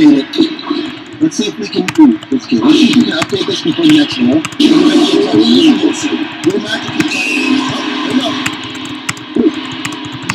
update it. Let's see if we can do it. Let's see if we can update this before the next roll. We might have to keep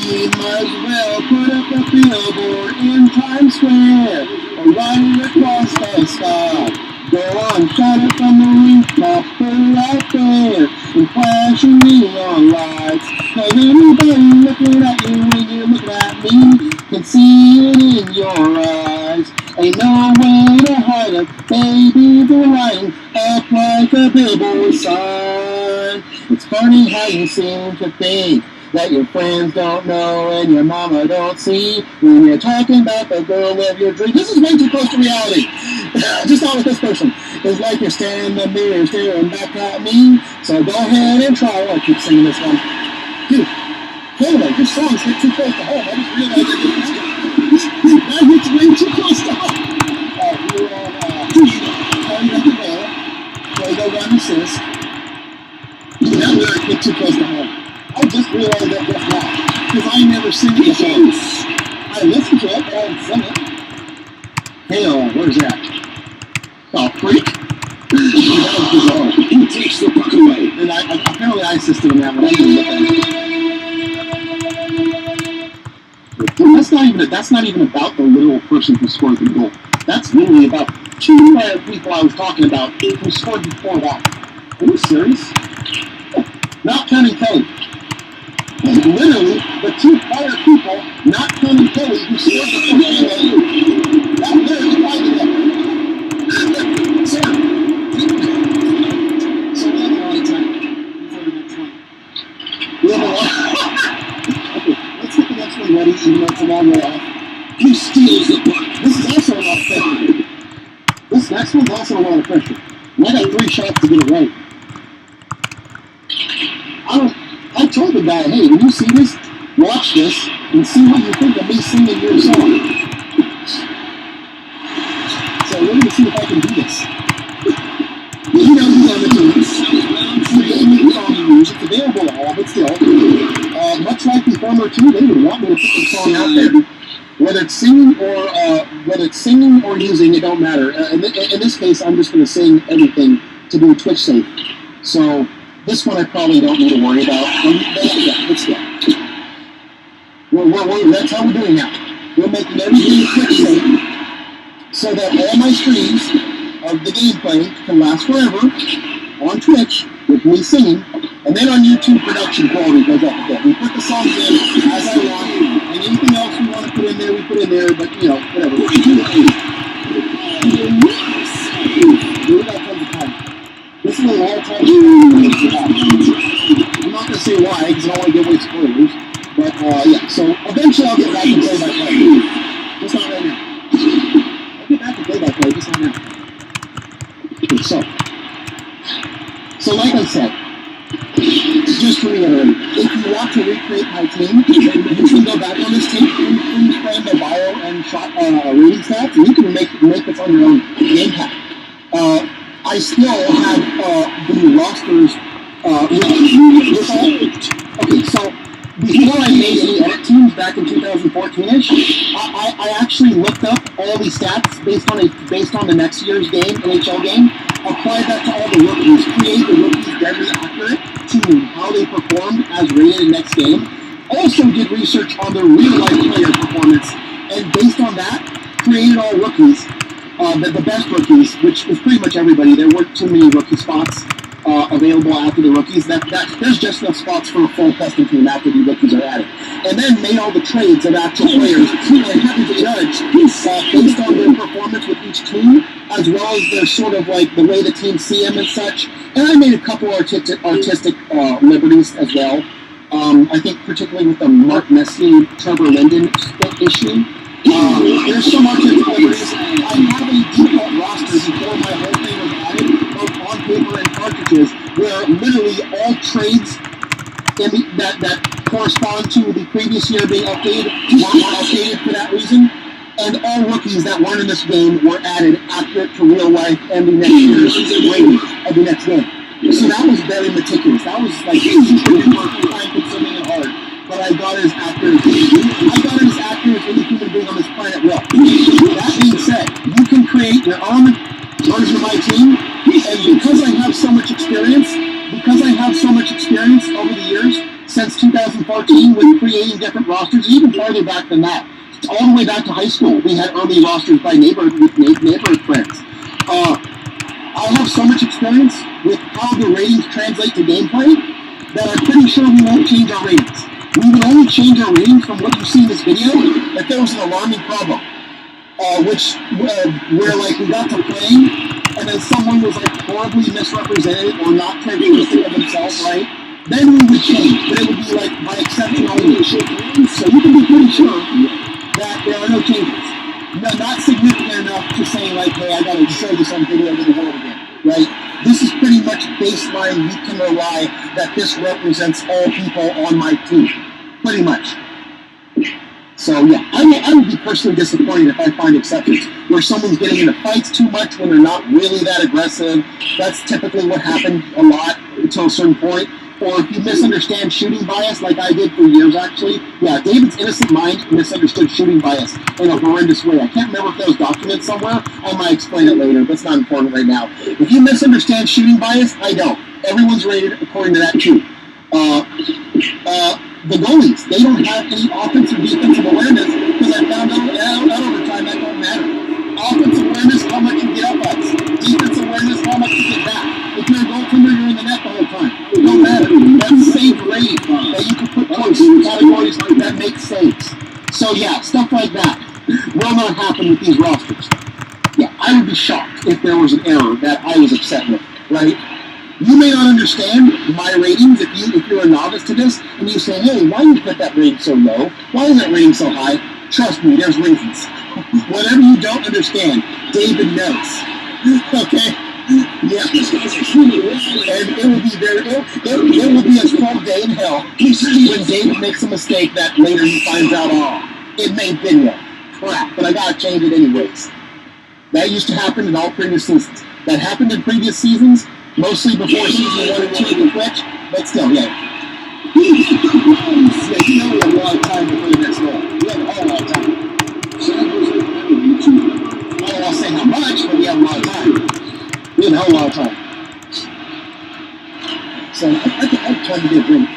You might as well put up a billboard in Times Square or run it across the sky. Go on, shout it from the rooftop, put it out there, and flash your neon lights. Cause anybody looking at you when you're looking at me can see it in your eyes. Ain't no way to hide it, baby, they're lighting up like a billboard sign. It's funny how you seem to think that your friends don't know and your mama don't see when you're talking about the girl of your dreams. This is way too close to reality. Just not with this person. It's like you're staring in the mirror, staring back at me. So go ahead and try. I keep singing this one. Dude, Keylynn, your songs hit too close to home. I just realized that hits way too close to home. We're on Vega run assist. That lyric hit too close to home. I just realized that just now. Because I never sing the songs. I listen to it, but I don't sing it. Hey, where's that? Oh, freak. That was bizarre. He takes the puck away. And apparently I assisted him that one. I didn't look at it. That's not even about the literal person who scored the goal. That's literally about two people I was talking about who scored before that. Are you serious? Not counting Kelly. Literally, the two prior people, not counting Kelly, who scored the first game. That literally tied it up. So we have a lot of time before the next one. We have a lot. Okay, let's get the next one ready, even though it's a long way off. Who steals the puck? This is also a lot of pressure. This next one's also a lot of pressure. And I got 3 shots to get it right. I told the guy, hey, when you see this, watch this and see what you think of me singing your song. So we're going to see if I can do this. He knows he's on the team. He gave me the song to use. It's available all, but still. Much like the former two, they would want me to put the song out there. Whether it's singing or using, it don't matter. In this case, I'm just going to sing everything to do Twitch safe. So this one I probably don't need to worry about. Yeah, let's go. That's how we're doing now. We're making everything Twitch safe so that all my streams of the gameplay can last forever on Twitch with me singing, and then on YouTube production quality goes up a bit. We put the songs in as I want, and anything else we want to put in there, we put in there, but you know, whatever. We got tons of time. This is a long time. I'm not going to say why, because I don't want to give away spoilers, but yeah, so eventually I'll get back to play-by-play. Just not right now. I'll get back to play-by-play, just not now. Okay, so like I said, just to reiterate, if you want to recreate my team, you can go back on this tape and frame the bio and shot rating stats, and you can make this on your own game pack. I still have the rosters okay, so before I made any edit teams back in 2014-ish, I actually looked up all the stats based on the next year's game, NHL game, applied that to all the rookies, created the rookies deadly accurate to how they performed as rated next game. Also did research on their real-life player performance, and based on that, created all rookies, the best rookies, which was pretty much everybody. There weren't too many rookie spots available after the rookies. There's just enough spots for a full custom team after the rookies are added. And then made all the trades of actual players and had to judge based on their performance with each team, as well as their sort of like the way the team see them and such. And I made a couple artistic liberties as well. I think particularly with the Mark Messier, Trevor Linden issue. There's some artistic liberties. I have a default roster before my whole thing was added, both on paper and cartridges, where literally all trades that correspond to the previous year being updated were updated for that reason, and all rookies that weren't in this game were added accurate to real life and the next year's rating of the next game. So that was very meticulous. That was like super time-consuming and hard. But I got it as accurate as any human being on this planet will. That being said, your own version of my team. And because I have so much experience over the years, since 2014 with creating different rosters, even farther back than that, all the way back to high school, we had early rosters by neighborhood friends. I have so much experience with how the ratings translate to gameplay that I'm pretty sure we won't change our ratings. We would only change our ratings from what you see in this video if there was an alarming problem, where like we got to playing and then someone was like horribly misrepresented or not characteristic of themselves, right? Then we would change, but it would be like by exception only. So you can be pretty sure that there are no changes. No, not significant enough to say like, hey, I gotta show this on video to the world again, right? This is pretty much baseline. You can rely that this represents all people on my team, pretty much. So yeah, I would be personally disappointed if I find exceptions where someone's getting into fights too much when they're not really that aggressive. That's typically what happened a lot until a certain point. Or if you misunderstand shooting bias, like I did for years actually. Yeah, David's innocent mind misunderstood shooting bias in a horrendous way. I can't remember if that was documented somewhere. I might explain it later, but it's not important right now. If you misunderstand shooting bias, I don't. Everyone's rated according to that too. The goalies, they don't have any offensive or defensive awareness because I found out over time that don't matter. Offensive awareness, how much you get up ice. Defensive awareness, how much you get back. If you're a goaltender, you're in the net the whole time. It don't matter. That's save rate that you can put close in categories that make saves. So yeah, stuff like that will not happen with these rosters. Yeah, I would be shocked if there was an error that I was upset with, right? You may not understand my ratings if you're a novice to this, and you say, hey, why do you put that rating so low? Why is that rating so high? Trust me, there's reasons. Whatever you don't understand, David knows. Okay? Yeah. And it will be a cold day in hell when David makes a mistake that later he finds out, oh, it made video. Crap, but I gotta change it anyways. That used to happen in all previous seasons. That happened in previous seasons, mostly before season 1 and 2 of the Twitch, but still, yeah. Yeah, you know we have a lot of time before the next goal. We have a whole lot of time. I don't want to say how much, but we have a lot of time. We have a whole lot of time. So I'm trying to get a drink.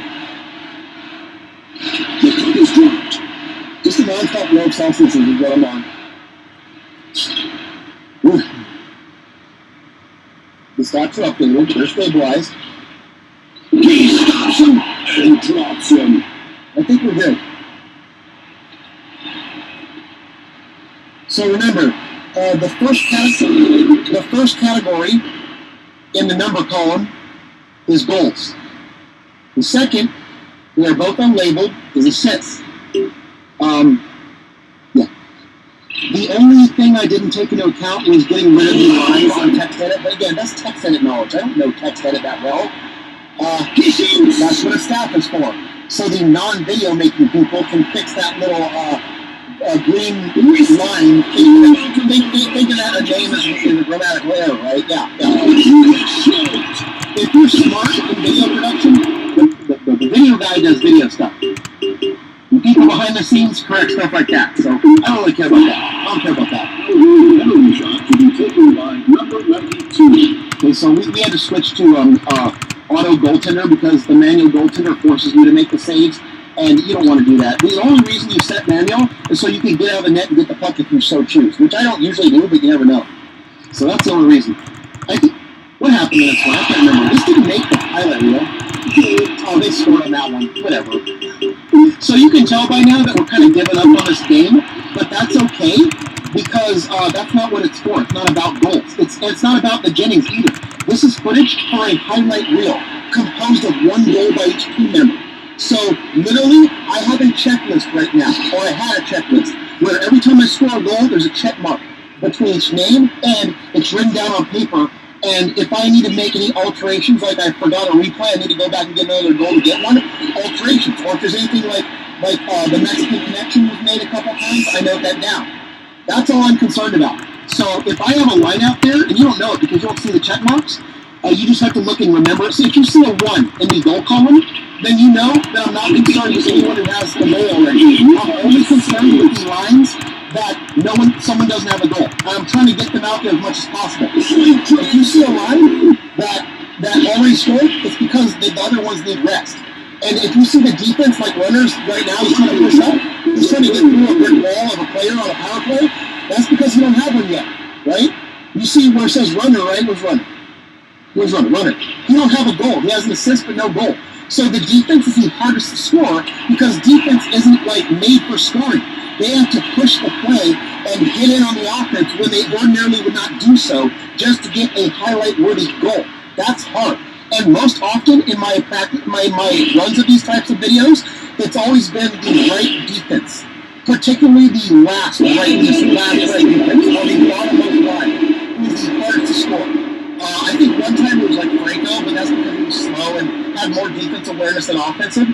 The cup is dropped. Just a non-stop low Celsius is what I'm on. Ooh. The stats are updated. They're stabilized. He stops him and drops him. I think we're good. So remember, the first category in the number column is goals. The second, they are both unlabeled, is assists. Yeah. The only thing I didn't take into account was getting rid of the lines on text edit. But again, that's text edit knowledge. I don't know text edit that well. That's what a staff is for. So the non-video making people can fix that little green line, thinking that a name is a grammatical error, right? Yeah. If you're smart in video production, the video guy does video stuff. And people behind the scenes correct stuff like that. So I don't really care about that. I don't care about that. Okay, so we had to switch to auto goaltender because the manual goaltender forces you to make the saves, and you don't want to do that. The only reason you set manual is so you can get out of the net and get the puck if you so choose, which I don't usually do, but you never know. So that's the only reason. I think, what happened in this one? I can't remember. This didn't make the highlight reel. Oh, they scored on that one. Whatever. So you can tell by now that we're kind of giving up on this game, but that's okay because that's not what it's for. It's not about goals. It's not about the Jennings either. This is footage for a highlight reel composed of one goal by each team member. So literally, I have a checklist right now, or I had a checklist, where every time I score a goal, there's a check mark between each name, and it's written down on paper. And if I need to make any alterations, like I forgot a replay, I need to go back and get another goal to get one, alterations. Or if there's anything like the Mexican connection was made a couple times, I note that down. That's all I'm concerned about. So if I have a line out there, and you don't know it because you don't see the check marks, you just have to look and remember it. So if you see a 1 in the goal column, then you know that I'm not concerned with anyone who has the goal already. I'm only concerned with the lines that someone doesn't have a goal. I'm trying to get them out there as much as possible. If you see a line that already scored, it's because the other ones need rest. And if you see the defense, like runners right now, he's trying to push up. He's trying to get through a brick wall of a player on a power play. That's because he don't have one yet, right? You see where it says runner, right? Where's runner? Where's runner? Runner. He don't have a goal. He has an assist, but no goal. So the defense is the hardest to score because defense isn't like made for scoring. They have to push the play and get in on the offense when they ordinarily would not do so just to get a highlight-worthy goal. That's hard. And most often in my practice, my runs of these types of videos, it's always been the right defense, particularly the last right defense, or the bottom line, who's the hardest to score. I think one time it was like Franco, but that's because he was slow and had more defense awareness than offensive.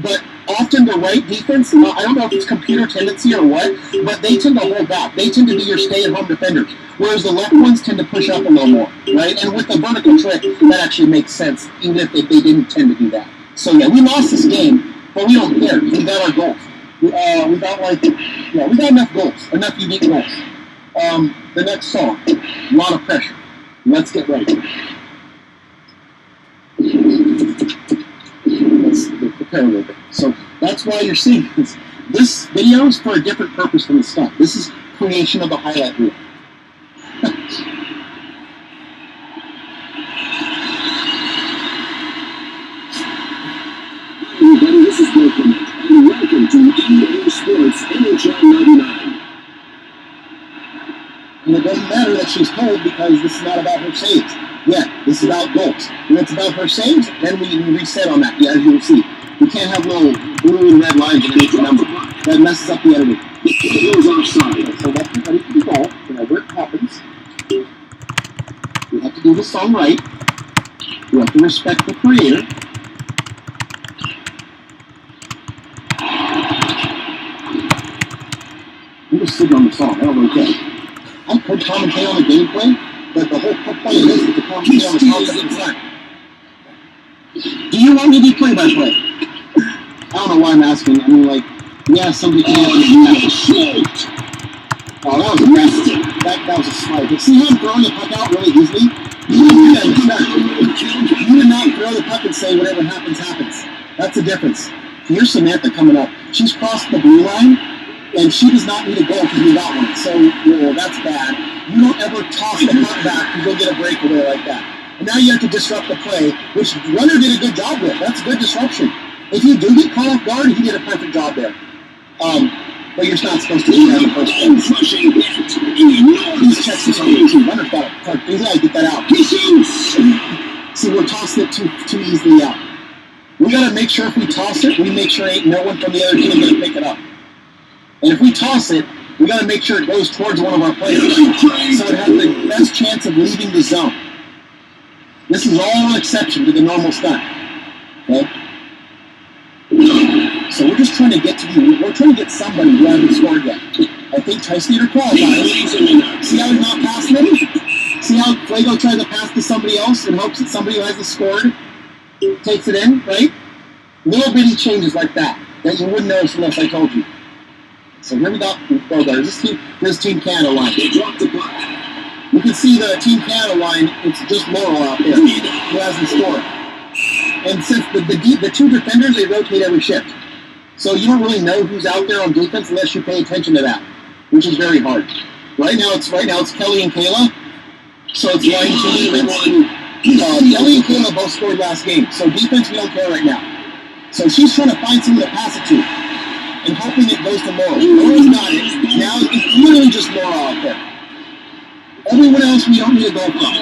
But often the right defense, I don't know if it's computer tendency or what, but they tend to hold back. They tend to be your stay-at-home defenders, whereas the left ones tend to push up a little more, right? And with the vertical trick, that actually makes sense, even if they didn't tend to do that. So yeah, we lost this game, but we don't care. We got our goals. We got enough goals, enough unique goals. The next song, a lot of pressure. Let's get ready. Let's prepare a little bit. So that's why you're seeing this. This video is for a different purpose from the stuff. This is creation of the highlight reel. Everybody, this is Vega, and welcome to EA Sports NHL 99. And it doesn't matter that she's cold because this is not about her saves. Yeah, this is about goals. When it's about her saves, then we reset on that, as you will see. We can't have little blue and red lines underneath the number. That messes up the editing. It goes offside. So let's be ready for the ball. Whenever it happens, we have to do the song right. We have to respect the creator. I'm just sitting on the song. I don't really care. I could commentate on the gameplay, but the whole point of this is to commentate on the concept of time. Do you want me to be play-by-play? I don't know why I'm asking. I mean, like, yeah, somebody can answer. Oh, that was a best. That was a slide. But see how I'm throwing the puck out really easily? You do not throw the puck and say whatever happens, happens. That's the difference. Here's Samantha coming up. She's crossed the blue line. And she does not need a goal because we got one. So, that's bad. You don't ever toss the puck back and go get a breakaway like that. And now you have to disrupt the play, which Runner did a good job with. That's good disruption. If you do get caught off guard, he did a perfect job there. But you're not supposed to do that in the first place. These checks are something too. Runner's got it. He's got to get that out. He shoots! See, we're tossing it too easily out. We got to make sure if we toss it, we make sure ain't no one from the other team going to pick it up. And if we toss it, we got to make sure it goes towards one of our players, so it has the best chance of leaving the zone. This is all an exception to the normal stunt. Okay? So we're just trying to get somebody who hasn't scored yet. I think Tyson qualifies. See how he's not passing him? See how Fuego tries to pass to somebody else and hopes that somebody who hasn't scored takes it in, right? Little bitty changes like that you wouldn't notice unless I told you. So here we got this Team Canada line. They dropped the puck. You can see the Team Canada line, it's just Laurel out there who hasn't scored. And since the two defenders, they rotate every shift. So you don't really know who's out there on defense unless you pay attention to that, which is very hard. Right now it's Kelly and Kayla. So it's line 2 defense. Kelly and Kayla both scored last game. So defense, we don't care right now. So she's trying to find someone to pass it to. And hoping it goes to Laurel. Laurel's got it. Now it's literally just Laurel out there. Everyone else we don't need to go from.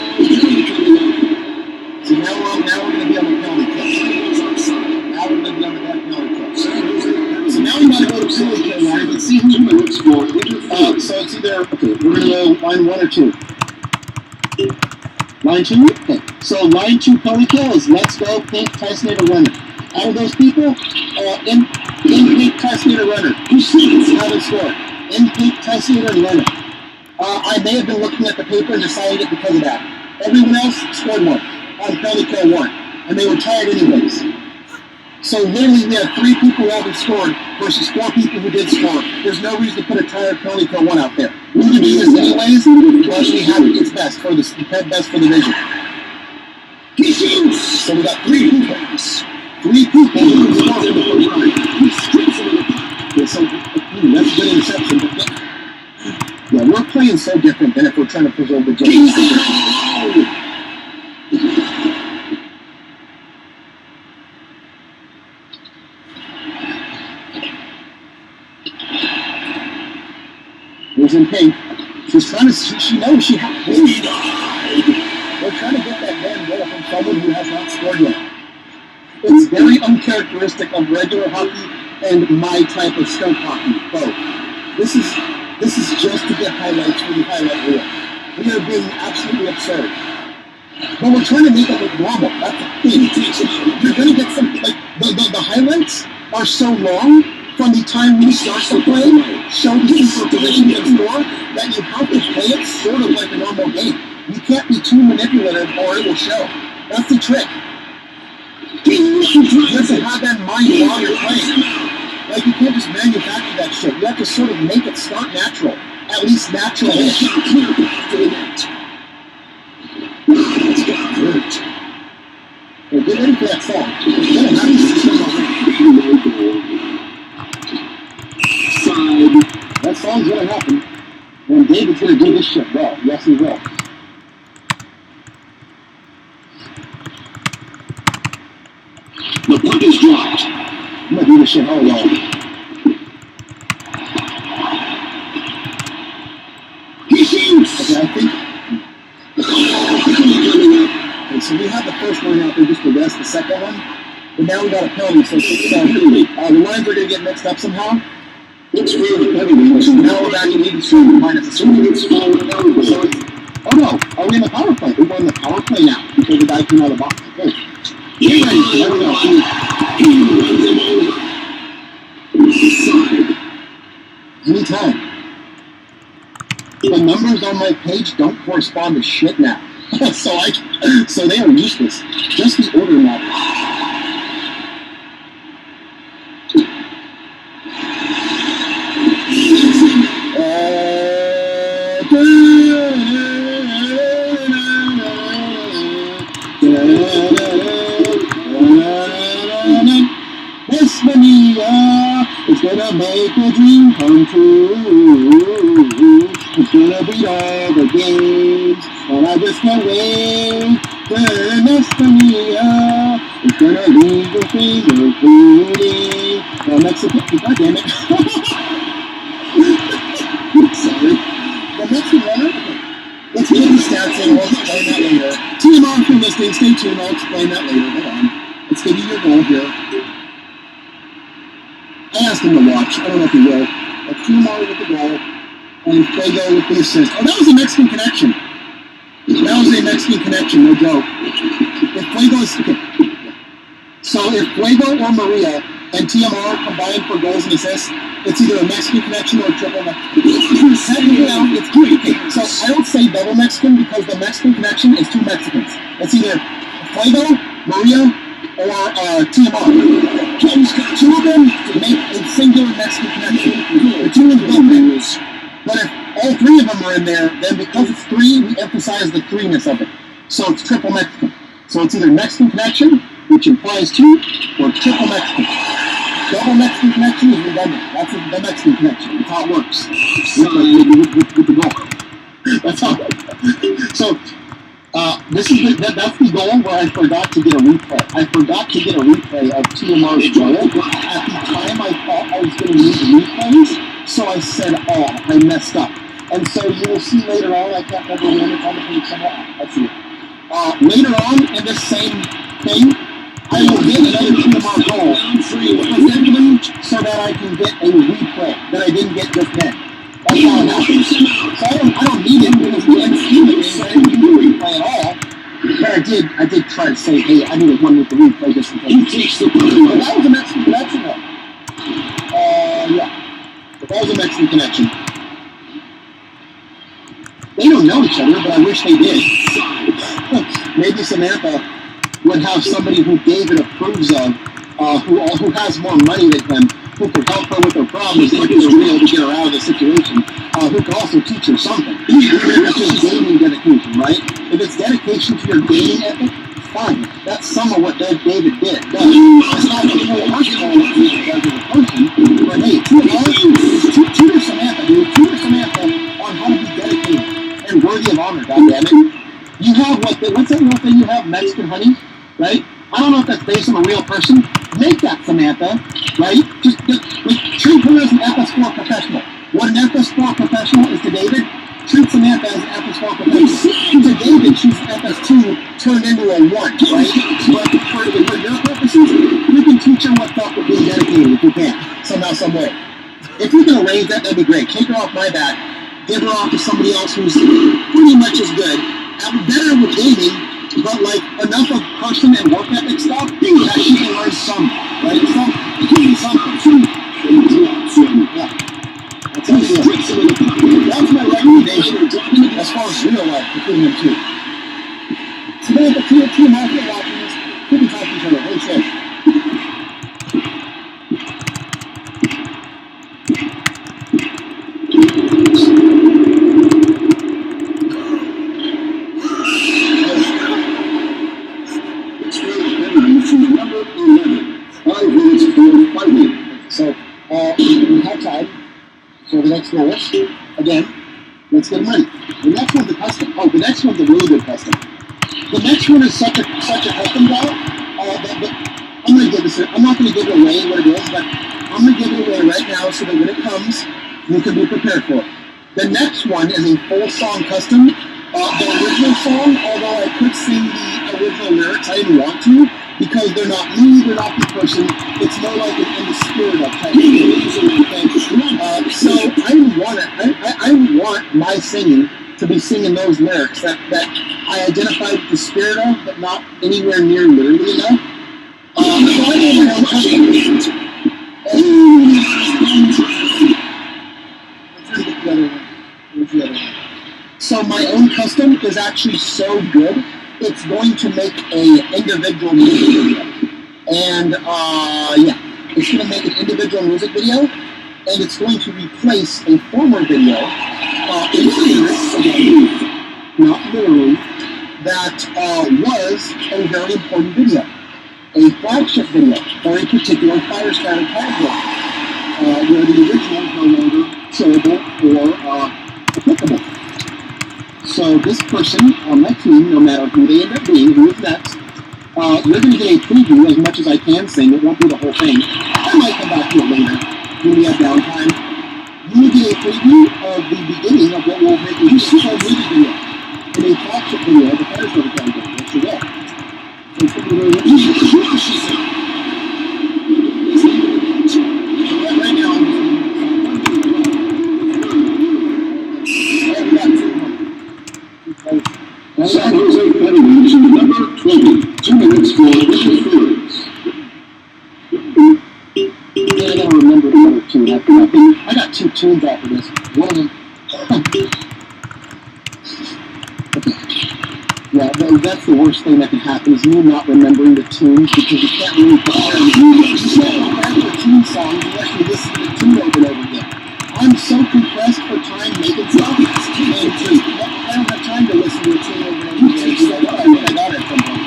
So now we're going to be on the penalty kill. Now we're going to be on the penalty kill. So now we got to go to penalty kill line and see who's going to look for. So it's either, okay, we're going to go line 1 or 2. Line 2? Okay. So line 2 penalty kill is Let's Go, Pink, Tyson, or Runner. Out of those people, in Pink, Tyson, or Runner. Who haven't scored? In Pink, Tyson, or Runner. I may have been looking at the paper and decided it because of that. Everyone else scored 1 on penalty kill 1. And they were tired anyways. So literally we had 3 people who haven't scored versus 4 people who did score. There's no reason to put a tired penalty kill 1 out there. We would do this anyways, but we have it. It's best for the vision. So we got 3 people. 3 people who can score in the first round. Okay, so that's a good interception. But yeah, we're playing so different than if we're trying to preserve the game. Who's in pink? She's trying to. She knows she has. They're trying to get that damn goal from someone who has not scored yet. It's very uncharacteristic of regular hockey and my type of stunt hockey. Both. This is just to get highlights for the highlight reel. We are being absolutely absurd. But we're trying to make it look normal. That's the thing. You're going to get some, like, the highlights are so long from the time we start to play, show the super position and score, that you have to play it sort of like a normal game. You can't be too manipulative or it will show. That's the trick. You have to have that in mind while you're playing. Like, you can't just manufacture that shit. You have to sort of make it start natural. At least natural-ish. Well, get ready for that song. That song's gonna happen. And David's gonna do this shit well. Yes, he will. The puck is dropped. I'm gonna do this shit all well. He shoots! Okay, I think. Okay, so we have the first one out there just to rest the second one. But now we got a penalty, so the lines are gonna get mixed up somehow. It's really heavy. So now we're back at 83 minus a swing. Oh no, are we in the power play? We're in the power play now because the guy came out of the box. Okay. He runs him over. Anytime. The numbers on my page don't correspond to shit now. so they are useless. Just the order now. This mania is gonna make a dream come true. It's gonna beat all the games, and I just can't wait. This mania is gonna leave your finger bleeding. The Mexican, God damn it. Sorry. The Mexican runner? Let's get the stats in, we'll explain that later. TMR for listening, stay tuned, I'll explain that later. Hold on. Let's give you your goal here. I asked him to watch. I don't know if he will. That's TMR with the goal, and Vega with the assist. Oh, that was a Mexican connection. That was a Mexican connection, no joke. If Fuego's... Okay. So if Fuego or Maria and TMR combined for goals and assists, it's either a Mexican connection or a triple Mexican. It's three. Okay, so I don't say double Mexican because the Mexican connection is 2 Mexicans. It's either Fuego, Maria, or TMR. 2 of them make a singular Mexican connection. The 2 in both members. But if all 3 of them are in there, then because it's 3, we emphasize the 3-ness of it. So it's triple Mexican. So it's either Mexican connection, which implies 2, or triple Mexican. Double Mexican connection is redundant. That's the Mexican connection. That's how it works. With the goal. That's how. So that's the goal where I forgot to get a replay. I forgot to get a replay of TMR's goal. At the time, I thought I was going to need replays, so I said, "Oh, I messed up." And so you will see later on. I can't remember when it's on the page somewhere. I see it. Later on in this same thing, I will get another TMR goal specifically so that I can get a replay that I didn't get just then. That's how it happens. So I don't need it because the end scheme of things, I didn't need a replay at all. But I did try to say, hey, I needed one with the replay just in case. But that was a Mexican connection though. Yeah. But that was a Mexican connection. They don't know each other, but I wish they did. Maybe Samantha would have somebody who David approves of who has more money than him, who could help her with her problems, if it's real to get her out of the situation, who could also teach her something. Even if it's just gaming dedication, right? If it's dedication to your gaming ethic, fine. That's some of what David did. It's not the whole personal what David does as a person, but hey, tutor Samantha, dude. Tutor Samantha on how to be dedicated and worthy of honor, goddammit. You have what's that little thing you have, Mexican honey, right? I don't know if that's based on a real person. Make that, Samantha, right? Just treat her as an FS4 professional. What an FS4 professional is to David, treat Samantha as an FS4 professional. To David, she's an FS2 turned into a 1, right? But for your purposes, you can teach her what's up with being dedicated if you can, somehow, some way. If you can arrange that, that'd be great. Take her off my back. Give her off to somebody else who's pretty much as good. Better with gaming, but like enough of person and work ethic stuff that she can learn some, right? It can be something. Yeah. That's my recommendation as far as real life between them two. Samantha, two market watching this, could be talking to each other. Holy shit. So, we have time. So the next lowest, again, let's get money. The next one's a custom. Oh, the next one's a really good custom. The next one is such a custom job that I'm gonna give this. I'm not gonna give it away what it is, but I'm gonna give it away right now so that when it comes, you can be prepared for it. The next one is a full song custom. The original song, although I could sing the original lyrics, I didn't want to. Because they're not me, they're not the person. It's more like an in the spirit of type of thing. So I want my singing to be singing those lyrics that I identify with the spirit of, but not anywhere near literally enough. So I made my own custom. So my own custom is actually so good. It's going to make an individual music video. And, it's going to make an individual music video, and it's going to replace a former video, in spirit, again, not literally, that was a very important video. A flagship video for a particular fire starter category, where the original is no longer showable or applicable. So this person on my team, no matter who they end up being, who is next, you're going to get a preview as much as I can sing. It won't be the whole thing. I might come back to it later when we have downtime. You will get a preview of the beginning of what will make a full music video. In a flagship video of the fire starter category. Yes, you will. So it's going to be really interesting. Right now, San Jose Federation to number 20. 2 minutes for Richard Fields. Yeah, I gotta remember the other two. I got 2 tunes after this. One of them. Okay. Yeah, that's the worst thing that can happen is me not remembering the tunes because you can't really prepare your tune songs unless you listen to the tune over and over again. I'm so compressed for time making stuff, and I don't have time to listen to a tune over and over again. So I got it from them.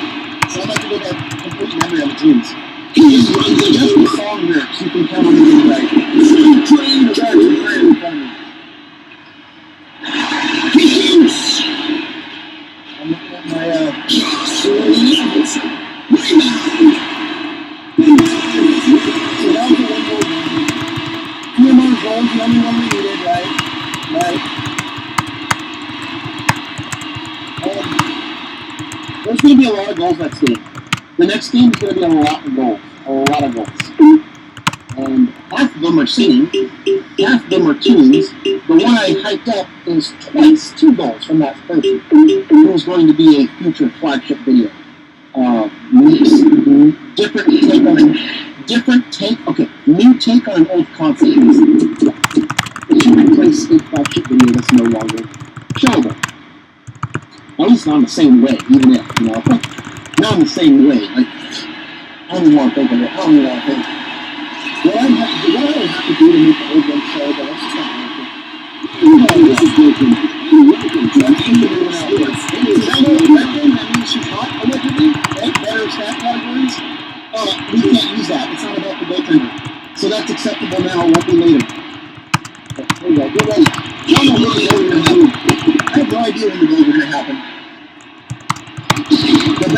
So I'd like to get that complete memory of the tunes. Just the song lyrics, you can count on me right. Train is actually right in front of me. I'm looking at my so that was the one goal. PMR goals, the only one we needed, right? There's going to be a lot of goals next game. The next game is going to be a lot of goals. And half of them are singing, half of them are tunes. The one I hyped up is twice 2 goals from that person. It was going to be a future flagship video. New take on an old concept. It should replace a flagship video that's no longer showable. At least not in the same way, even if, not in the same way. Like, I don't even want to think of it. I don't even want to think. What I would have to do to make the old one show, but it's just not worth it. This is Vega. Welcome to NHL Sports. Because I know the red thing that means she's hot, allegedly, right? Better stat categories. We can't use that. It's not about the goaltender. So that's acceptable now, won't be later. There you go. Get ready. I don't know really what we're going to do. I have no idea when the goals are going to happen. The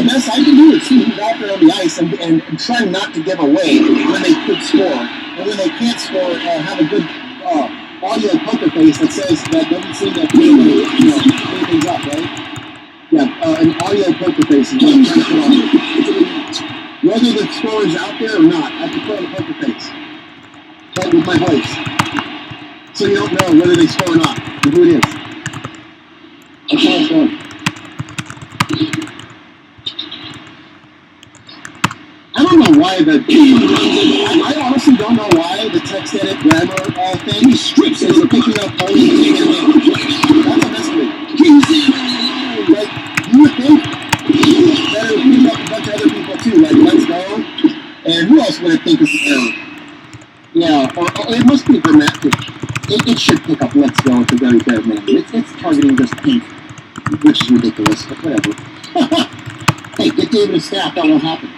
best I can do is see who's out there on the ice and try not to give away when they could score. And when they can't score, have a good audio poker face that says that doesn't seem to clear things up, right? Yeah, an audio poker face is what I'm trying to put on. Whether the score is out there or not, I have to put on a poker face. But with my voice. So you don't know whether they score or not, and who it is. That's how it's going. I don't know why I honestly don't know why the text edit grammar thing is picking up only That's a mystery. Like, you would think that it would pick up a bunch of other people too, like Let's Go, and who else would I think is an error? Yeah, or it must be grammatic. It should pick up Let's Go at the very bare minimum. It's targeting just pink, which is ridiculous, but whatever. Hey, get David a snap, that won't happen.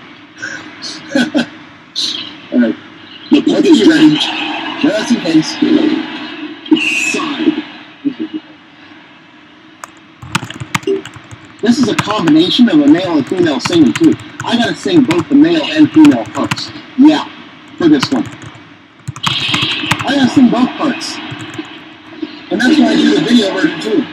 Alright. The puck is ready. Just in case. Side. This is a combination of a male and female singing too. I gotta sing both the male and female parts. Yeah, for this one. I gotta sing both parts. And that's why I do the video version too.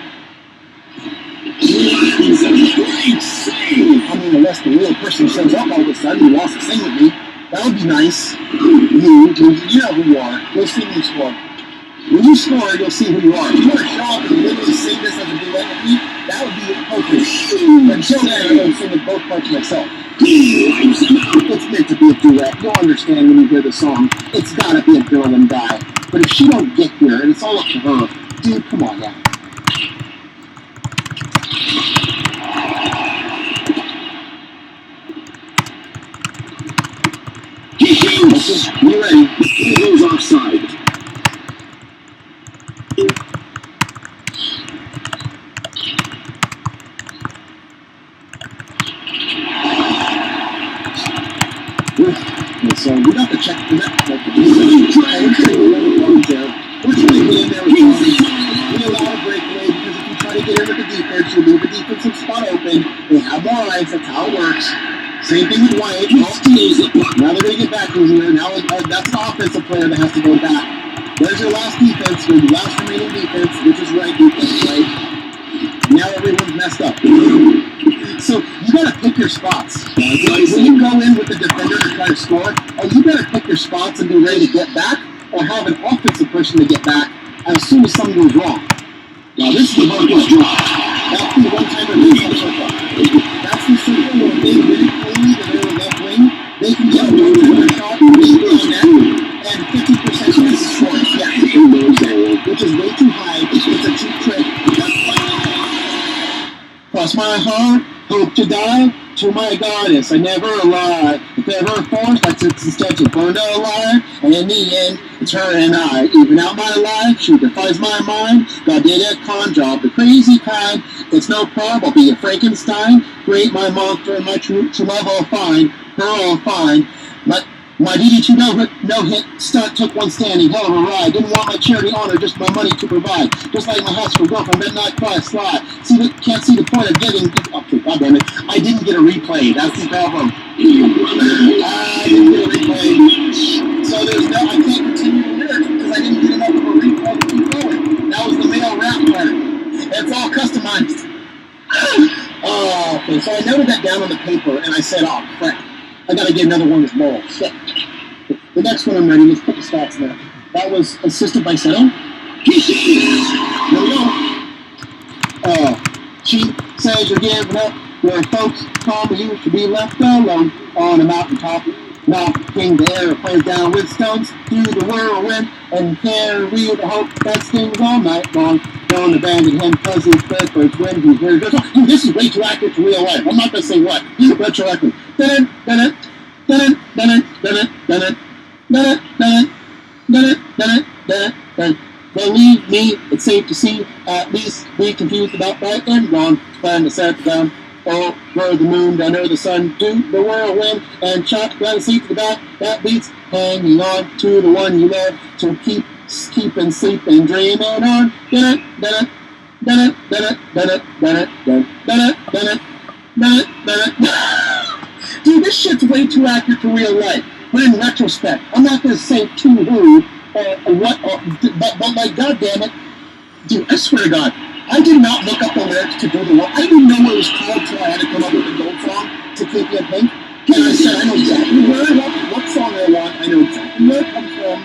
I mean, unless the real person shows up all of a sudden and wants to sing with me, that would be nice. You know who you are. You'll see me score. When you score, you'll see who you are. If you want to show up and literally sing this as a duet with me, that would be appropriate. Until then, I'm going to sing with both parts myself. It's meant to be a duet. You'll understand when you hear the song. It's got to be a girl and guy. But if she don't get here, and it's all up to her, dude, come on now. You ready? He goes offside. So we got to check the net. We're trying to get in there with we allow a breakaway because if you try to get in with the defense, you leave the defensive spot open. They have more eyes. That's how it works. Same thing with Wyatt. Now they're going to get back in here. Now that's the offensive player that has to go back. There's your last defense, your last remaining defense, which is right defense, right? Now everyone's messed up. So you got to pick your spots. When you go in with the defender to try to score, you better pick your spots and be ready to get back, or have an offensive person to get back as soon as something goes wrong. Now this is the one point drop. That's the one-timer That's the circle where they really clean the middle left wing. They can get a one-timer shot, maybe on net, and 50% chance of scoring. Yeah, which is way too high. It's a cheap trick. Cross my heart, hope to die, to my goddess, I never lie. If ever forced, I took some steps and burned her alive, and in the end, it's her and I. Even out my life, she defies my mind. God did a con job, the crazy kind. It's no problem, I'll be a Frankenstein. Create my monster and my true love I'll find. Her I'll find. My DD2 no-hit stunt took one standing, hell of a ride. Didn't want my charity honor, just my money to provide. Just like my house for girlfriend, midnight cry, slide. Can't see the point of giving. Okay, goddammit. I didn't get a replay. That's the problem. I didn't get a replay. So I can't continue the lyrics because I didn't get enough of a replay to keep going. That was the male rap part. It's all customized. Oh, okay. So I noted that down on the paper and I said, oh, crap. I gotta get another one with moral. Shit. The next one I'm ready. Let's put the stats in there. That was assisted by Seto. There we go. She says you're giving up where folks told me you should be left alone on a mountaintop. Knocking the airplanes down with stones through the whirlwind and carry the hope that stings all night long. throwing the abandoned him, cousin, Clifford's when he's very good. Dude, this is way too accurate to real life. I'm not going to say what. Retroactive. Believe me, it's safe to see, at least be confused about right and wrong. Plan to set down over the moon, under the sun, do the whirlwind, and chop down the seat to the back. That beats hanging on to the one you love, to keep and sleep and dreaming on. Dude, this shit's way too accurate to real life. But in retrospect, I'm not going to say too who or what, but like, goddammit, dude, I swear to God, I did not look up the lyrics to Do the World. I didn't know what it was called till I had to come up with a gold song to Keylynn Pink. And I said, I know exactly what song I want. I know exactly where it comes from.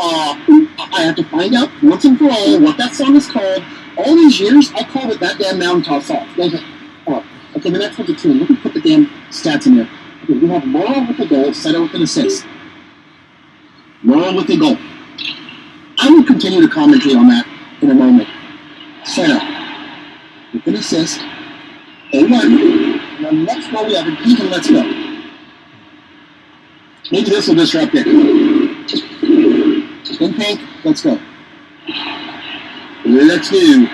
I have to find out once and for all what that song is called. All these years, I called it that damn mountaintop song. Okay, the next one's a tune. Let me put the damn stats in there. Okay, we have Laurel with the goal, Seto with an assist. Laurel with the goal. I will continue to commentate on that in a moment. Seto with an assist. A1. Now, next goal we have an even. Let's go. Maybe this will disrupt it. In pink, let's go. Let's do.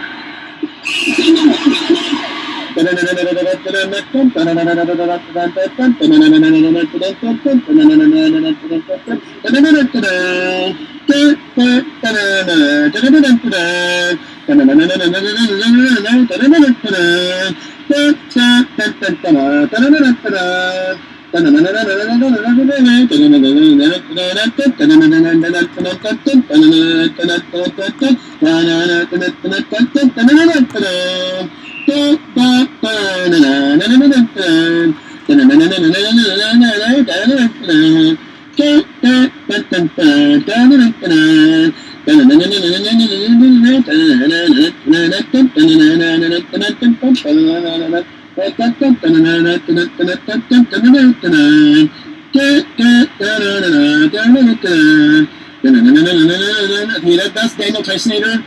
That's Daniel Tysonator.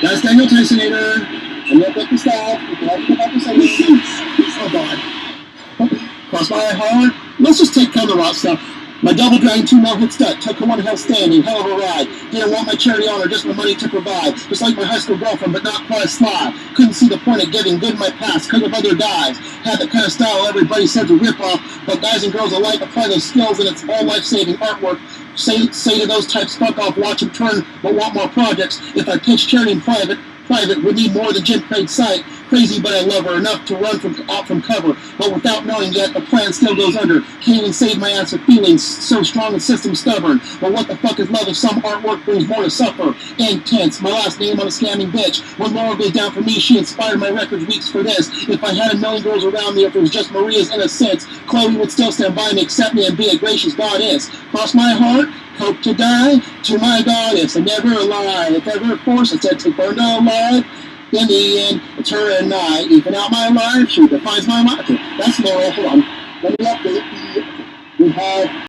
That's Daniel Tysonator. And look at the style. You can have to come up with something. Oh, God. Cross my heart. Let's just take cover route stuff. My double dragon, 2 more hit stud. Took one hell standing. Hell of a ride. Didn't want my charity honor, just my money to provide. Just like my high school girlfriend, but not quite sly. Couldn't see the point of giving good my past because of other guys. Had the kind of style everybody said to rip off, but guys and girls alike apply those skills and it's all life-saving artwork. Say to those types, fuck off, watch them turn, but want more projects. If I pitch charity in private would need more than Jim Craig's sight. Crazy, but I love her enough to run out from cover. But without knowing yet, the plan still goes under. Can't even save my ass with feelings so strong and system stubborn. But what the fuck is love if some artwork brings more to suffer? Intense. My last name on a scamming bitch. When Laura goes down for me, she inspired my records weeks for this. If I had a million girls around me, if it was just Maria's innocence, Chloe would still stand by me, accept me, and be a gracious goddess. Cross my heart. Hope to die to my goddess and never lie. If ever forced, I said to burn alive. In the end, it's her and I. Even out my life, she defines my mind. Okay, that's Laurel. Hold on. Let me update the. We have